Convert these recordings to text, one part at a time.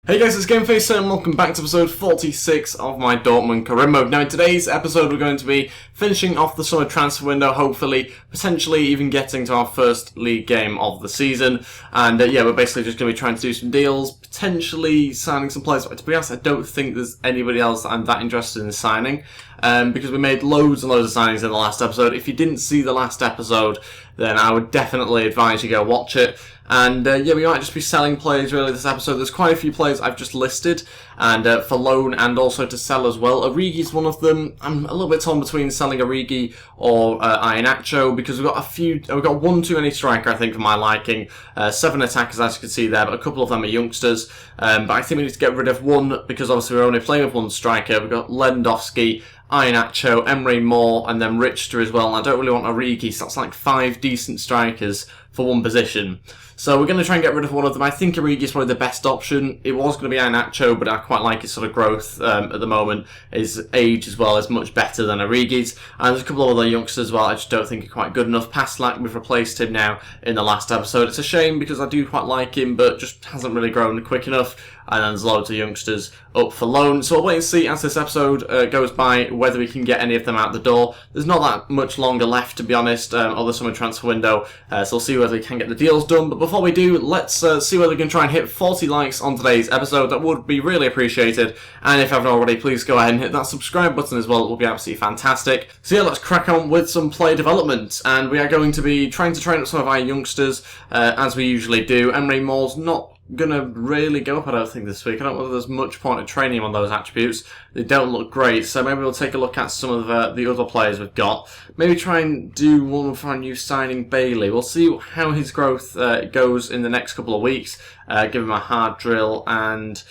Hey guys, it's Ep46 and welcome back to episode 46 of my Dortmund career mode. Now in today's episode we're going to be finishing off the summer transfer window, hopefully, potentially even getting to our first league game of the season. And yeah, we're basically just going to be trying to do some deals, potentially signing some players. But to be honest, I don't think there's anybody else that I'm that interested in signing. Because we made loads and loads of signings in the last episode. If you didn't see the last episode, then I would definitely advise you go watch it. And yeah, we might just be selling players really this episode. There's quite a few players I've just listed, and for loan and also to sell as well. Origi's one of them. I'm a little bit torn between selling Origi or Iheanacho because we've got one too many striker, I think, for my liking. 7 attackers, as you can see there, but a couple of them are youngsters. But I think we need to get rid of one because obviously we're only playing with one striker. We've got Lewandowski, Iheanacho, Emre Moore, and then Richter as well. And I don't really want Origi, so that's like 5 decent strikers for one position. So we're going to try and get rid of one of them. I think Origi is probably the best option. It was going to be Iheanacho, but I quite like his sort of growth at the moment. His age as well is much better than Origi's. And there's a couple of other youngsters as well I just don't think are quite good enough. Paslak, we've replaced him now in the last episode. It's a shame because I do quite like him, but just hasn't really grown quick enough. And then there's loads of youngsters up for loan. So we'll wait and see as this episode goes by whether we can get any of them out the door. There's not that much longer left, to be honest, of the summer transfer window. So we'll see whether we can get the deals done. But before we do, let's see whether we can try and hit 40 likes on today's episode. That would be really appreciated. And if you haven't already, please go ahead and hit that subscribe button as well. It will be absolutely fantastic. So yeah, let's crack on with some player development. And we are going to be trying to train up some of our youngsters, as we usually do. Emre Moore's not gonna really go up, I don't think, this week. I don't know whether there's much point of training him on those attributes. They don't look great, so maybe we'll take a look at some of the other players we've got. Maybe try and do one for our new signing, Bailey. We'll see how his growth goes in the next couple of weeks. Give him a hard drill and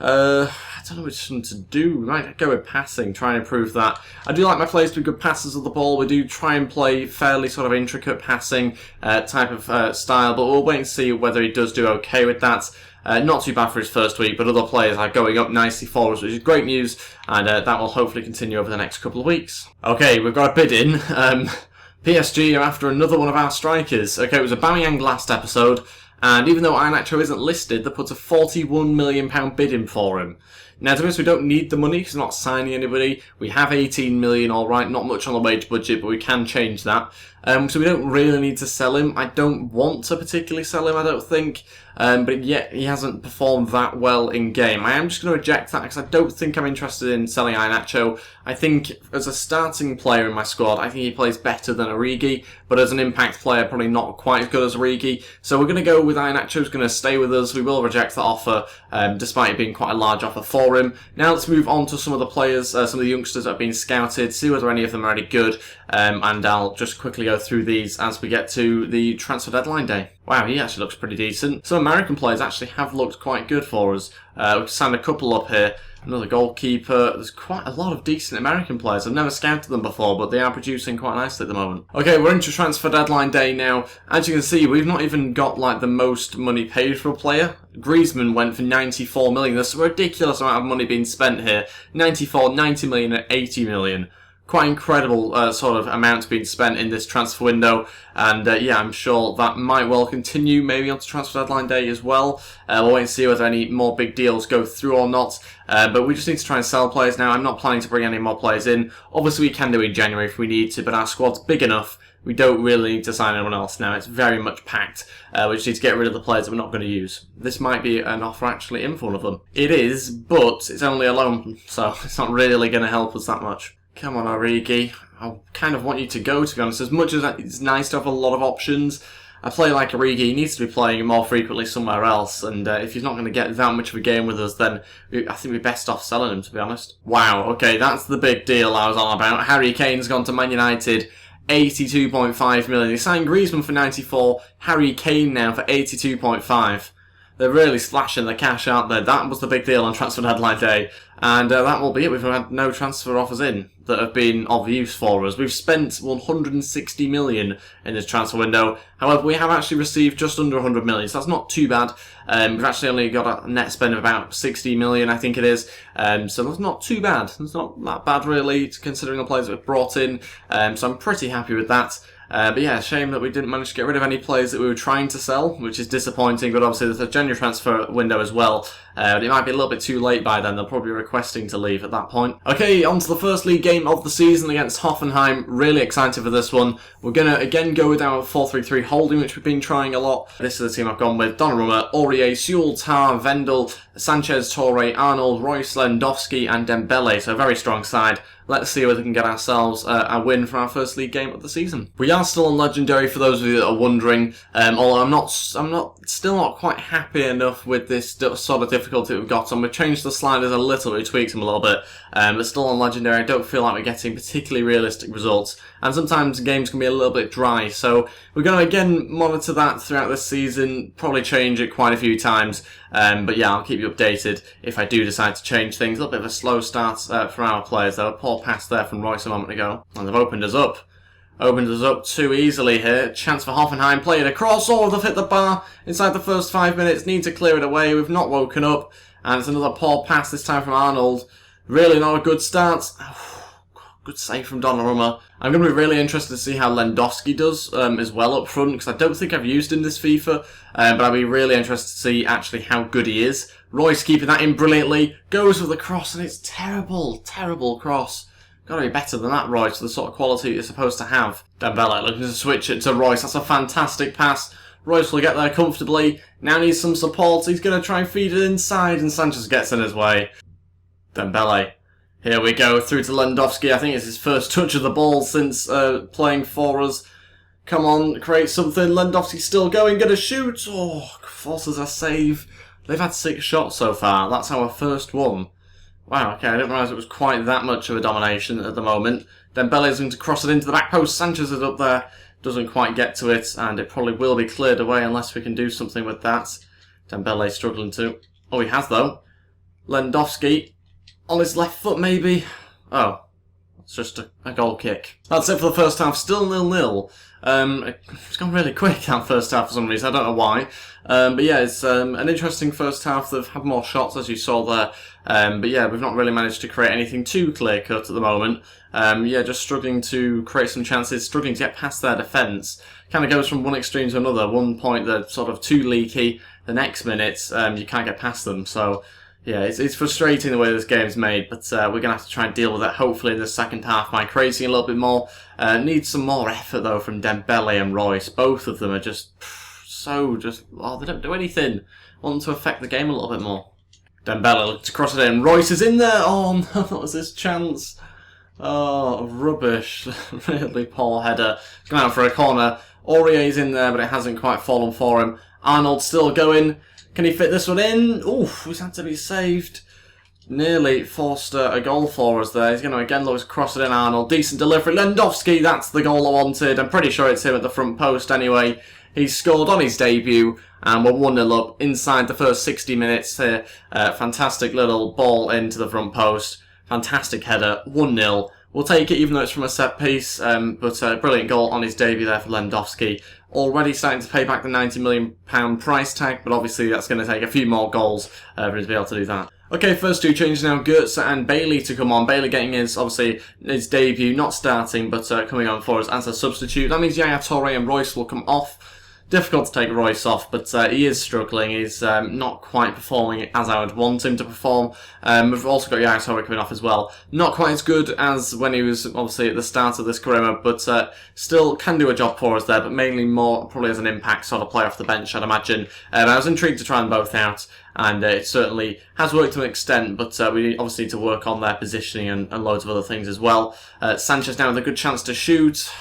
I don't know which one to do. We might go with passing, try and improve that. I do like my players to be good passers of the ball. We do try and play fairly sort of intricate passing type of style, but we'll wait and see whether he does do okay with that. Not too bad for his first week, but other players are going up nicely for us, which is great news, and that will hopefully continue over the next couple of weeks. Okay, we've got a bid in. PSG are after another one of our strikers. Okay, it was Aubameyang last episode. And even though Iheanacho isn't listed, they put a £41 million bid in for him. Now, to be honest, we don't need the money because we're not signing anybody. We have 18 million, alright, not much on the wage budget, but we can change that. So we don't really need to sell him. I don't want to particularly sell him, I don't think. But yet he hasn't performed that well in game. I am just going to reject that because I don't think I'm interested in selling Iheanacho. I think as a starting player in my squad, I think he plays better than Origi, but as an impact player, probably not quite as good as Origi. So we're going to go with Iheanacho, who's going to stay with us. We will reject that offer, despite it being quite a large offer for him. Now let's move on to some of the players, some of the youngsters that have been scouted, see whether any of them are any good, and I'll just quickly go through these as we get to the transfer deadline day. Wow, he actually looks pretty decent. Some American players actually have looked quite good for us. We've signed a couple up here. Another goalkeeper. There's quite a lot of decent American players. I've never scouted them before, but they are producing quite nicely at the moment. Okay, we're into transfer deadline day now. As you can see, we've not even got like the most money paid for a player. Griezmann went for 94 million. There's a ridiculous amount of money being spent here. 94, 90 million, and 80 million. Quite incredible sort of amounts being spent in this transfer window, and yeah, I'm sure that might well continue maybe onto transfer deadline day as well. We'll wait and see whether any more big deals go through or not, but we just need to try and sell players now. I'm not planning to bring any more players in. Obviously we can do it in January if we need to, but our squad's big enough. We don't really need to sign anyone else now. It's very much packed. We just need to get rid of the players that we're not going to use. This might be an offer actually in for one of them. It is, but it's only a loan, so it's not really going to help us that much. Come on, Origi. I kind of want you to go, to be honest. As much as it's nice to have a lot of options, a player like Origi, he needs to be playing more frequently somewhere else. And if he's not going to get that much of a game with us, then I think we're best off selling him, to be honest. Wow, okay, that's the big deal I was on about. Harry Kane's gone to Man United. 82.5 million. They signed Griezmann for 94. Harry Kane now for 82.5. They're really splashing the cash, aren't they? That was the big deal on transfer deadline day. And that will be it. We've had no transfer offers in that have been of use for us. We've spent 160 million in this transfer window. However, we have actually received just under 100 million, so that's not too bad. We've actually only got a net spend of about 60 million, I think it is. So that's not too bad. It's not that bad, really, considering the players that we've brought in. So I'm pretty happy with that. But yeah, shame that we didn't manage to get rid of any players that we were trying to sell, which is disappointing, but obviously there's a January transfer window as well. But it might be a little bit too late by then. They'll probably be requesting to leave at that point. Okay, on to the first league game of the season against Hoffenheim. Really excited for this one. We're going to again go with our 4-3-3 holding, which we've been trying a lot. This is the team I've gone with. Donnarumma, Aurier, Sewell, Tar, Vendel, Sanchez, Torre, Arnold, Royce, Lewandowski and Dembele. So a very strong side. Let's see whether we can get ourselves a win from our first league game of the season. We are still on Legendary for those of you that are wondering, although I'm still not quite happy enough with this sort of difficulty we've got on. We've changed the sliders a little bit, tweaked them a little bit, but still on Legendary. I don't feel like we're getting particularly realistic results, and sometimes games can be a little bit dry, so we're going to again monitor that throughout this season, probably change it quite a few times, but yeah, I'll keep you updated if I do decide to change things. A little bit of a slow start from our players though. A poor pass there from Royce a moment ago, and they've opened us up. Opened us up too easily here. Chance for Hoffenheim, play it across. Oh, they've hit the bar inside the first 5 minutes. Need to clear it away. We've not woken up. And it's another poor pass this time from Arnold. Really not a good start. Good save from Donnarumma. I'm going to be really interested to see how Lewandowski does as well up front, because I don't think I've used him this FIFA, but I'll be really interested to see actually how good he is. Royce keeping that in brilliantly. Goes for the cross, and it's terrible, terrible cross. Got to be better than that, Royce, the sort of quality you're supposed to have. Dembele looking to switch it to Royce. That's a fantastic pass. Royce will get there comfortably. Now needs some support. He's going to try and feed it inside, and Sanchez gets in his way. Dembele. Here we go, through to Lewandowski. I think it's his first touch of the ball since playing for us. Come on, create something. Lewandowski's still going, going to shoot. Oh, forces a save. They've had 6 shots so far. That's our first one. Wow, okay, I didn't realise it was quite that much of a domination at the moment. Dembele's going to cross it into the back post. Sanchez is up there. Doesn't quite get to it, and it probably will be cleared away unless we can do something with that. Dembele struggling to... Oh, he has, though. Lewandowski on his left foot, maybe. Oh, it's just a goal kick. That's it for the first half. Still 0-0. It's gone really quick, that first half, for some reason. I don't know why. But yeah, it's an interesting first half. They've had more shots, as you saw there. But yeah, we've not really managed to create anything too clear-cut at the moment. Yeah, just struggling to create some chances, struggling to get past their defence. Kind of goes from one extreme to another. One point, they're sort of too leaky. The next minute, you can't get past them. So yeah, it's frustrating the way this game's made, but we're going to have to try and deal with it, hopefully, in the second half by creating a little bit more. Needs some more effort, though, from Dembele and Royce. Both of them are just oh, they don't do anything. Want them to affect the game a little bit more. Dembele looks to cross it in. Royce is in there. Oh, no, that was his chance. Oh, rubbish. Really poor header. Going out for a corner. Aurier's in there, but it hasn't quite fallen for him. Arnold still going. Can he fit this one in? Oof, he's had to be saved. Nearly forced a goal for us there. He's going to again look to cross it in, Arnold. Decent delivery. Lewandowski, that's the goal I wanted. I'm pretty sure it's him at the front post anyway. He's scored on his debut, and we're 1-0 up inside the first 60 minutes here. Fantastic little ball into the front post. Fantastic header. 1-0. We'll take it even though it's from a set piece, but a brilliant goal on his debut there for Lewandowski. Already starting to pay back the £90 million price tag, but obviously that's going to take a few more goals for him to be able to do that. Okay, first 2 changes now. Goetze and Bailey to come on. Bailey getting obviously his debut, not starting, but coming on for us as a substitute. That means Yaya Toure and Royce will come off. Difficult to take Royce off, but he is struggling. He's not quite performing as I would want him to perform. We've also got Yaya Toure coming off as well. Not quite as good as when he was obviously at the start of this career, but still can do a job for us there, but mainly more probably as an impact sort of player off the bench, I'd imagine. I was intrigued to try them both out, and it certainly has worked to an extent, but we obviously need to work on their positioning and loads of other things as well. Sanchez now with a good chance to shoot.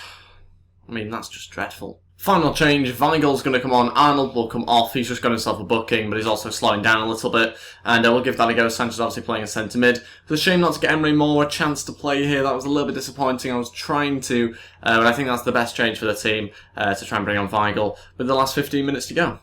I mean, that's just dreadful. Final change, Weigel's going to come on, Arnold will come off. He's just got himself a booking, but he's also slowing down a little bit, and we'll give that a go. Sanchez obviously playing a centre mid. It's a shame not to get Emery Moore a chance to play here. That was a little bit disappointing. I was trying to, but I think that's the best change for the team, to try and bring on Weigl with the last 15 minutes to go.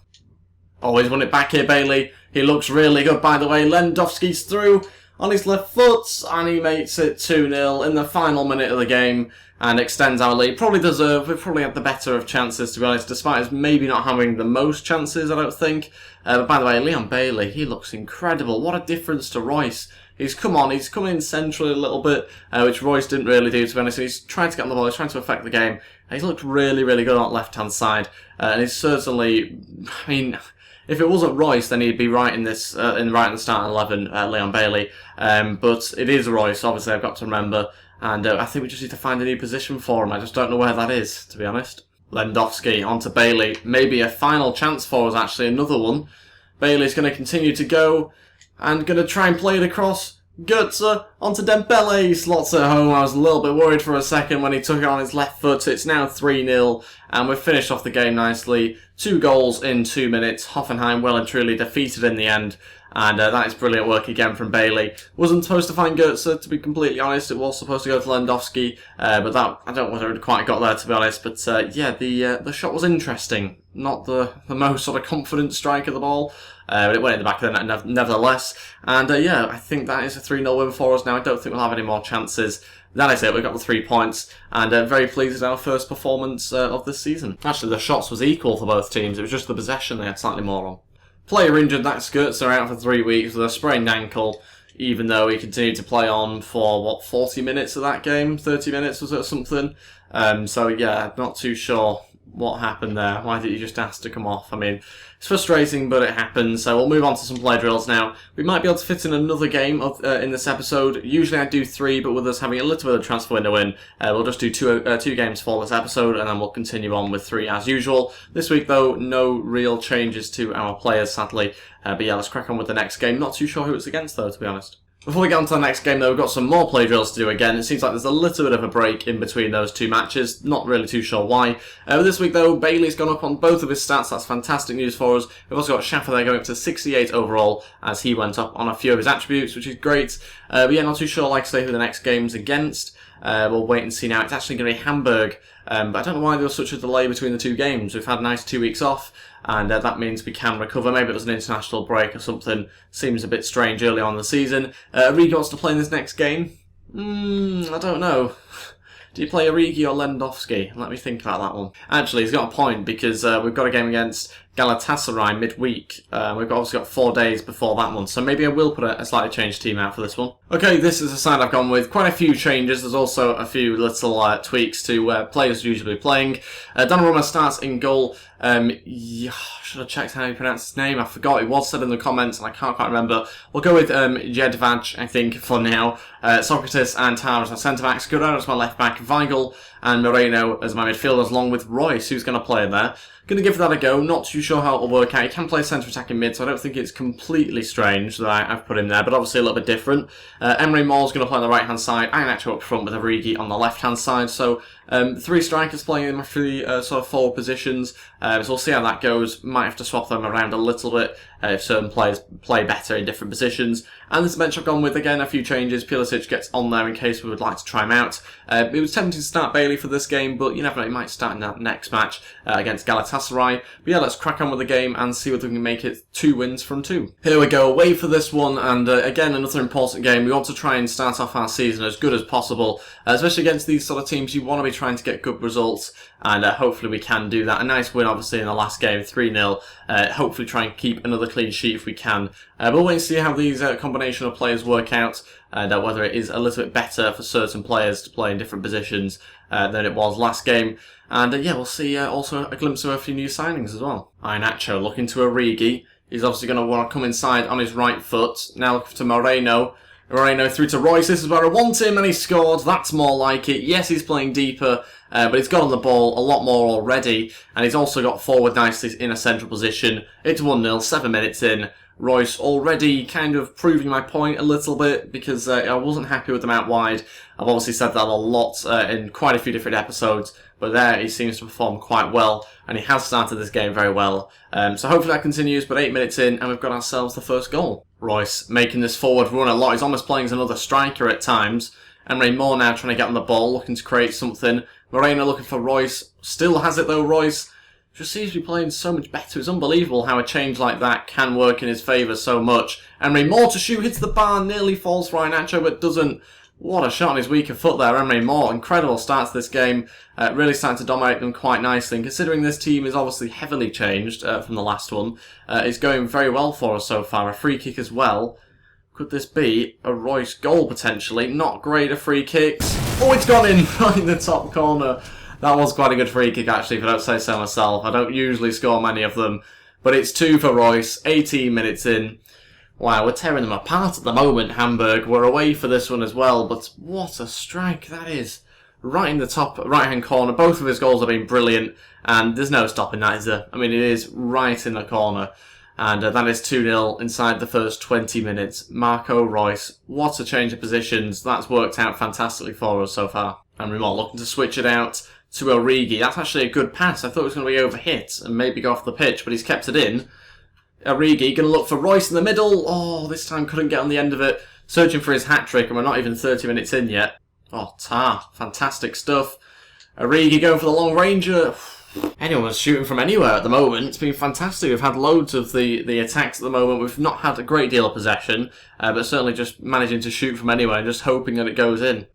Always won it back here, Bailey. He looks really good, by the way. Lewandowski's through on his left foot, and he makes it 2-0 in the final minute of the game and extends our lead. Probably deserved. We've probably had the better of chances, to be honest, despite us maybe not having the most chances, I don't think. But by the way, Leon Bailey, he looks incredible. What a difference to Royce. He's come in centrally a little bit, which Royce didn't really do, to be honest. He's trying to get on the ball, he's trying to affect the game. He's looked really, really good on that left-hand side, and he's certainly, I mean, if it wasn't Royce, then he'd be right in this, right in the starting 11, Leon Bailey. But it is Royce, obviously, I've got to remember, and I think we just need to find a new position for him. I just don't know where that is, to be honest. Lewandowski onto Bailey, maybe a final chance for us, actually, another one. Bailey's going to continue to go, and going to try and play it across. Götze onto Dembele, slots at home. I was a little bit worried for a second when he took it on his left foot. It's now 3-0, and we've finished off the game nicely. 2 goals in 2 minutes. Hoffenheim well and truly defeated in the end, and that is brilliant work again from Bailey. Wasn't supposed to find Götze, to be completely honest. It was supposed to go to Lewandowski, but that, I don't know whether it quite got there, to be honest. But yeah, the shot was interesting. Not the most sort of confident strike of the ball. But it went in the back of the net nevertheless. And yeah, I think that is a 3-0 win for us now. I don't think we'll have any more chances. That is it, we got the 3 points. And very pleased with our first performance of this season. Actually, the shots was equal for both teams. It was just the possession they had slightly more on. Player injured, that's Götze out for 3 weeks with a sprained ankle. Even though he continued to play on for, what, 40 minutes of that game? 30 minutes, was it, or something? So yeah, not too sure what happened there. Why did you just ask to come off? I mean, it's frustrating, but it happens. So we'll move on to some play drills now. We might be able to fit in another game in this episode. Usually I do 3, but with us having a little bit of transfer window in, we'll just do two games for this episode, and then we'll continue on with 3 as usual. This week, though, no real changes to our players, sadly. But yeah, let's crack on with the next game. Not too sure who it's against, though, to be honest. Before we get on to the next game, though, we've got some more play drills to do again. It seems like there's a little bit of a break in between those 2 matches. Not really too sure why. This week, though, Bailey's gone up on both of his stats. That's fantastic news for us. We've also got Schaffer there going up to 68 overall, as he went up on a few of his attributes, which is great. But yeah, not too sure, like I say, who the next game's against. We'll wait and see now. It's actually going to be Hamburg. But I don't know why there was such a delay between the 2 games. We've had a nice 2 weeks off, and that means we can recover. Maybe it was an international break or something. Seems a bit strange early on in the season. Origi wants to play in this next game. I don't know. Do you play Origi or Lewandowski? Let me think about that one. Actually, he's got a point, because we've got a game against Galatasaray midweek. We've obviously got 4 days before that one, so maybe I will put a slightly changed team out for this one. Okay, this is the side I've gone with. Quite a few changes. There's also a few little tweaks to where players usually playing. Donnarumma starts in goal. Yeah, should have checked how you pronounce his name. I forgot. It was said in the comments, and I can't quite remember. We'll go with Jedvaj, I think, for now. Socrates and Tara as my centre-backs. Guerrero as my left-back. Weigl and Moreno as my midfielders, along with Royce, who's going to play in there. Going to give that a go. Not too sure how it will work out. He can play centre attacking mid, so I don't think it's completely strange that I've put him there, but obviously a little bit different. Emery Moore's going to play on the right-hand side. I'm actually up front with Origi on the left-hand side, so 3 strikers playing in my 3 sort of forward positions. So we'll see how that goes. Might have to swap them around a little bit if certain players play better in different positions. And this bench I've gone with, again, a few changes. Pulisic gets on there in case we would like to try him out. It was tempting to start Bailey for this game, but you never know, he might start in that next match against Galatasaray. But yeah, let's crack on with the game and see whether we can make it 2 wins from 2. Here we go, away for this one, and again, another important game. We want to try and start off our season as good as possible, especially against these sort of teams. You want to be trying to get good results, and hopefully we can do that. A nice win, obviously, in the last game, 3-0. Hopefully try and keep another clean sheet if we can. We'll wait and see how these combination of players work out, and whether it is a little bit better for certain players to play in different positions than it was last game. And yeah, we'll see also a glimpse of a few new signings as well. Iheanacho looking to Origi. He's obviously going to want to come inside on his right foot. Now looking to Moreno. Moreno through to Royce. This is where I want him, and he scored. That's more like it. Yes, he's playing deeper, but he's got on the ball a lot more already, and he's also got forward nicely in a central position. It's 1-0, 7 minutes in. Royce already kind of proving my point a little bit, because I wasn't happy with him out wide. I've obviously said that a lot in quite a few different episodes, but there he seems to perform quite well, and he has started this game very well. So hopefully that continues, but 8 minutes in, and we've got ourselves the first goal. Royce making this forward run a lot. He's almost playing as another striker at times. Emery Moore now trying to get on the ball, looking to create something. Moreno looking for Royce. Still has it though, Royce. Just seems to be playing so much better. It's unbelievable how a change like that can work in his favour so much. Emery Moore to shoot, hits the bar, nearly falls for Iheanacho, but doesn't. What a shot on his weaker foot there, Emery Moore. Incredible start to this game. Really starting to dominate them quite nicely. And considering this team is obviously heavily changed from the last one, it's going very well for us so far. A free kick as well. Could this be a Royce goal potentially? Not great at free kicks. Oh, it's gone in right in the top corner. That was quite a good free kick, actually, if I don't say so myself. I don't usually score many of them. But it's 2 for Royce, 18 minutes in. Wow, we're tearing them apart at the moment, Hamburg. We're away for this one as well, but what a strike that is. Right in the top right-hand corner. Both of his goals have been brilliant, and there's no stopping that, is there? I mean, it is right in the corner. And that is 2-0 inside the first 20 minutes. Marco Reus, what a change of positions. That's worked out fantastically for us so far. And Remont looking to switch it out to Origi. That's actually a good pass. I thought it was going to be overhit and maybe go off the pitch, but he's kept it in. Origi going to look for Reus in the middle. Oh, this time couldn't get on the end of it. Searching for his hat-trick, and we're not even 30 minutes in yet. Oh, Tar. Fantastic stuff. Origi going for the long ranger. Anyone's shooting from anywhere at the moment. It's been fantastic. We've had loads of the attacks at the moment. We've not had a great deal of possession, but certainly just managing to shoot from anywhere and just hoping that it goes in.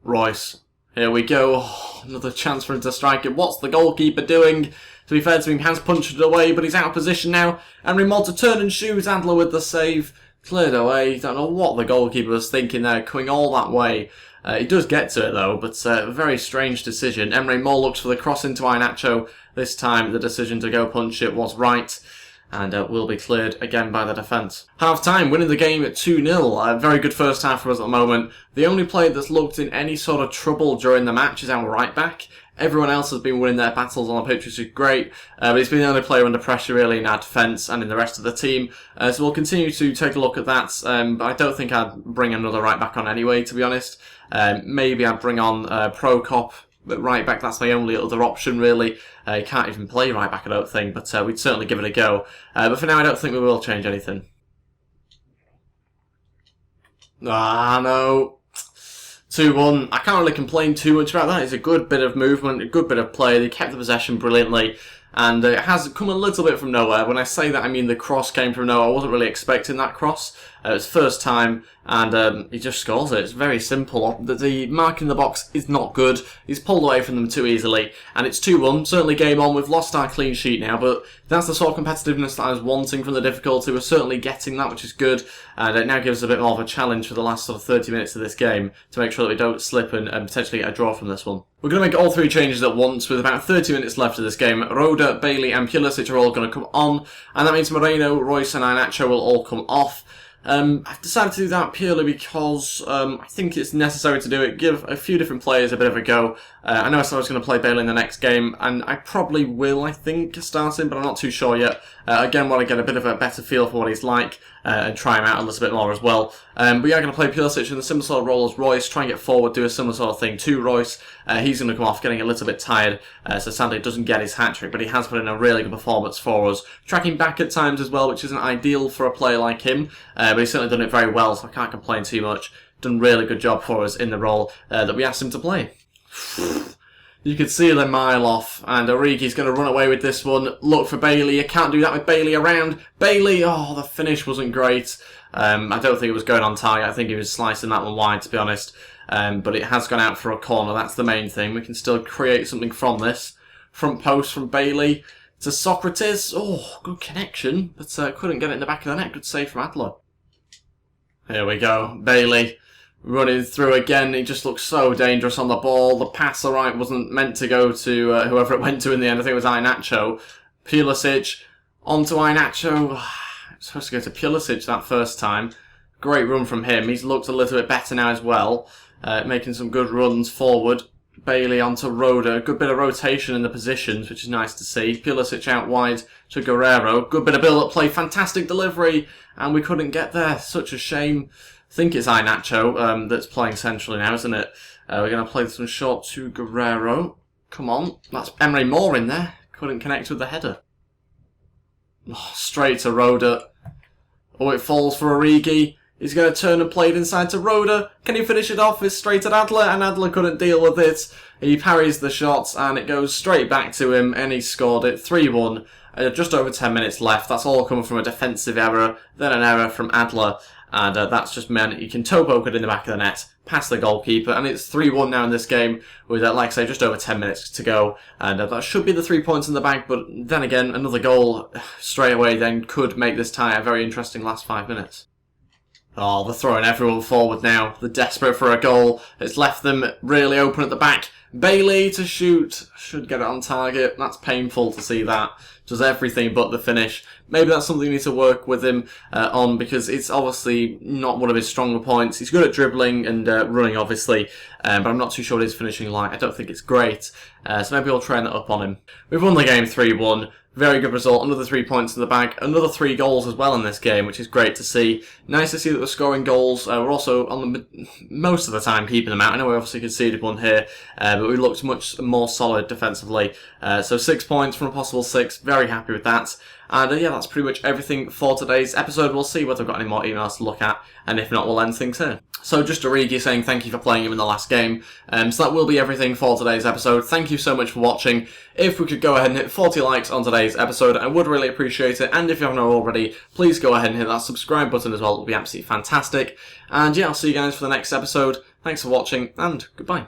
Reus. Here we go. Oh, another chance for him to strike it. What's the goalkeeper doing? To be fair to him, has punched it away, but he's out of position now. And Remont to turn and shoot. Adler with the save. Cleared away. Don't know what the goalkeeper was thinking there, coming all that way. He does get to it though, but a very strange decision. Emre Mor looks for the cross into Iheanacho. This time the decision to go punch it was right, and will be cleared again by the defence. Half time, winning the game at 2-0. A very good first half for us at the moment. The only player that's looked in any sort of trouble during the match is our right back. Everyone else has been winning their battles on the pitch, which is great, but he's been the only player under pressure really in our defence and in the rest of the team. So we'll continue to take a look at that, but I don't think I'd bring another right back on anyway, to be honest. Maybe I'd bring on Prokop, but right back, that's my only other option really. He can't even play right back, I don't think, but we'd certainly give it a go. But for now, I don't think we will change anything. Ah, no. 2-1. I can't really complain too much about that. It's a good bit of movement, a good bit of play. They kept the possession brilliantly, and it has come a little bit from nowhere. When I say that, I mean the cross came from nowhere. I wasn't really expecting that cross. It was first time, and he just scores it. It's very simple. The mark in the box is not good. He's pulled away from them too easily, and it's 2-1. Certainly game on. We've lost our clean sheet now, but that's the sort of competitiveness that I was wanting from the difficulty. We're certainly getting that, which is good, and it now gives us a bit more of a challenge for the last sort of 30 minutes of this game to make sure that we don't slip and potentially get a draw from this one. We're going to make all 3 changes at once with about 30 minutes left of this game. Roda, Bailey and Pulisic are all going to come on, and that means Moreno, Reus and Iheanacho will all come off. I've decided to do that purely because I think it's necessary to do it, give a few different players a bit of a go. I know I said I was going to play Bailey in the next game, and I probably will, I think, start him, but I'm not too sure yet. Again, want to get a bit of a better feel for what he's like, and try him out a little bit more as well. We are going to play Pulisic in a similar sort of role as Reus, try and get forward, do a similar sort of thing to Reus. He's going to come off getting a little bit tired, so sadly doesn't get his hat-trick, but he has put in a really good performance for us. Tracking back at times as well, which isn't ideal for a player like him, but he's certainly done it very well, so I can't complain too much. Done a really good job for us in the role that we asked him to play. You could see the mile off, and Origi's going to run away with this one. Look for Bailey. You can't do that with Bailey around. Bailey, oh, the finish wasn't great. I don't think it was going on target. I think he was slicing that one wide, to be honest. But it has gone out for a corner. That's the main thing. We can still create something from this. Front post from Bailey to Socrates. Oh, good connection, but couldn't get it in the back of the net. Good save from Adler. Here we go. Bailey running through again. He just looks so dangerous on the ball. The pass, alright, wasn't meant to go to whoever it went to in the end. I think it was Iheanacho. Pulisic onto Iheanacho. It's supposed to go to Pulisic that first time. Great run from him. He's looked a little bit better now as well. Making some good runs forward. Bailey onto Roda. Good bit of rotation in the positions, which is nice to see. Pulisic out wide to Guerrero. Good bit of build-up play. Fantastic delivery. And we couldn't get there. Such a shame. I think it's Iheanacho that's playing centrally now, isn't it? We're going to play this one short to Guerrero. Come on. That's Emre Mor in there. Couldn't connect with the header. Oh, straight to Roda. Oh, it falls for Origi. He's going to turn and play it inside to Roda. Can he finish it off? It's straight at Adler, and Adler couldn't deal with it. He parries the shot, and it goes straight back to him, and he scored it 3-1. Just over 10 minutes left. That's all coming from a defensive error, then an error from Adler. And that's just meant you can toe poke it in the back of the net, past the goalkeeper, and it's 3-1 now in this game with, like I say, just over 10 minutes to go. And that should be the 3 points in the bag, but then again, another goal straight away then could make this tie a very interesting last 5 minutes. Oh, they're throwing everyone forward now. They're desperate for a goal. It's left them really open at the back. Bailey to shoot, should get it on target. That's painful to see that. Does everything but the finish. Maybe that's something you need to work with him on, because it's obviously not one of his stronger points. He's good at dribbling and running, obviously, but I'm not too sure what his finishing like. I don't think it's great, so maybe I'll train that up on him. We've won the game 3-1. Very good result. Another 3 points in the bag. Another 3 goals as well in this game, which is great to see. Nice to see that we're scoring goals. We're also, on the most of the time, keeping them out. I know we obviously conceded one here, but we looked much more solid defensively. So 6 points from a possible 6. Very happy with that. And yeah, that's pretty much everything for today's episode. We'll see whether I've got any more emails to look at, and if not, we'll end things here. So just Origi saying thank you for playing him in the last game. So that will be everything for today's episode. Thank you so much for watching. If we could go ahead and hit 40 likes on today's episode, I would really appreciate it. And if you haven't already, please go ahead and hit that subscribe button as well. It would be absolutely fantastic. And yeah, I'll see you guys for the next episode. Thanks for watching, and goodbye.